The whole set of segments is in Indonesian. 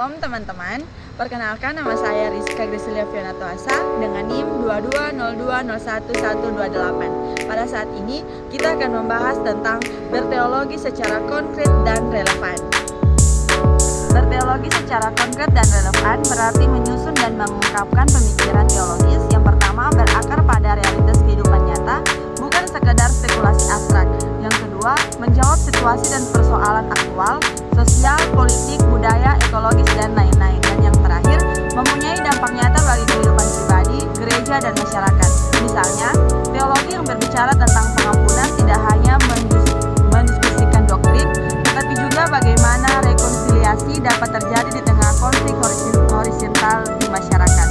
Shalom teman-teman, perkenalkan nama saya Rizka Grisilia Fiona Tuasa dengan NIM 2202011128. Pada saat ini kita akan membahas tentang berteologi secara konkret dan relevan. Berteologi secara konkret dan relevan berarti menyusun dan mengungkapkan pemikiran teologis yang pertama berakar pada realitas kehidupan nyata, bukan sekedar spekulasi abstrak. Yang kedua, menjawab situasi dan persoalan aktual, sosial, politik, budaya, ekologis, dan lain-lain. Dan yang terakhir, mempunyai dampak nyata bagi kehidupan pribadi, gereja, dan masyarakat. Misalnya, teologi yang berbicara tentang pengampunan tidak hanya mendiskusikan doktrin, tetapi juga bagaimana rekonsiliasi dapat terjadi di tengah konflik horizontal di masyarakat.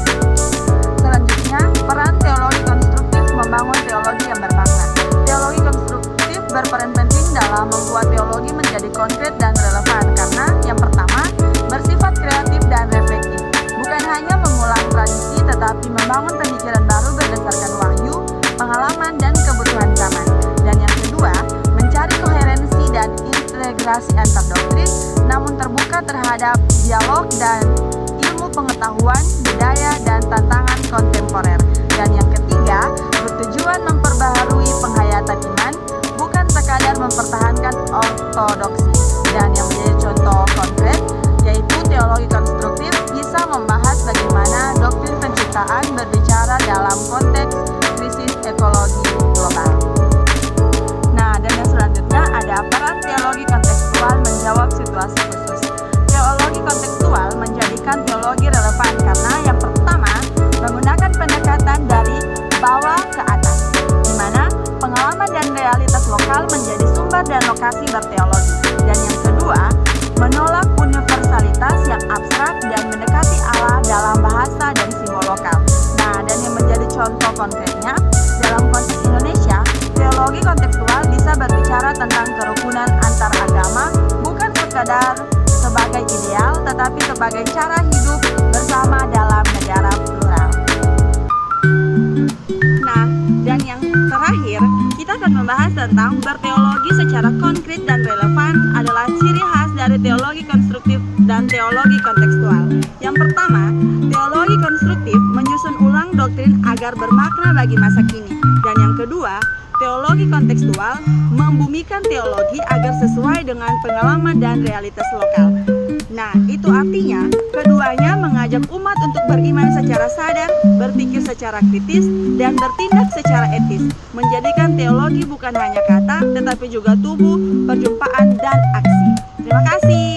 Selanjutnya, peran teologi konstruktif membangun teologi yang bermakna. Teologi konstruktif berperan penting dalam membuat teologi menjadi konkret dan relevan karena yang pertama, bersifat kreatif dan reflektif. Bukan hanya mengulang tradisi tetapi membangun pemikiran baru berdasarkan wahyu, pengalaman, dan kebutuhan zaman. Dan yang kedua, mencari koherensi dan integrasi antar doktrin namun terbuka terhadap dialog dan ilmu pengetahuan, budaya, dan tantangan kontemporer. Dan yang ketiga, bertujuan memperbaharui penghayatan iman, bukan sekadar mempertahankan ortodoksi. Dan yang menjadi contoh konkret yaitu teologi konstruktif bisa membahas bagaimana doktrin penciptaan berbicara dalam konteks krisis ekologi global. Nah, dan yang selanjutnya ada peran teologi kontekstual menjawab situasi khusus. Teologi kontekstual menjadikan teologi relevan karena yang pertama, menggunakan pendekatan dari bawah ke atas, di mana pengalaman dan realitas lokal menjadi sumber dan lokasi berteologi. Dan yang kedua, menolak universalitas yang abstrak dan mendekati Allah dalam bahasa dan simbol lokal. Nah, dan yang menjadi contoh konkretnya, dalam konteks Indonesia, teologi kontekstual bisa berbicara tentang kerukunan antar agama, bukan sekadar sebagai ideal, tetapi sebagai cara hidup bersama dalam negara plural. Nah, dan yang terakhir, kita akan membahas tentang berteologi secara konkret dan relevan adalah ciri khas dari teologi konstruktif dan teologi kontekstual. Yang pertama, teologi konstruktif menyusun ulang doktrin agar bermakna bagi masa kini. Dan yang kedua, teologi kontekstual membumikan teologi agar sesuai dengan pengalaman dan realitas lokal. Nah, itu artinya keduanya mengajak umat untuk beriman secara sadar, berpikir secara kritis, dan bertindak secara etis, menjadikan teologi bukan hanya kata, tetapi juga tubuh, perjumpaan, dan aksi. Terima kasih.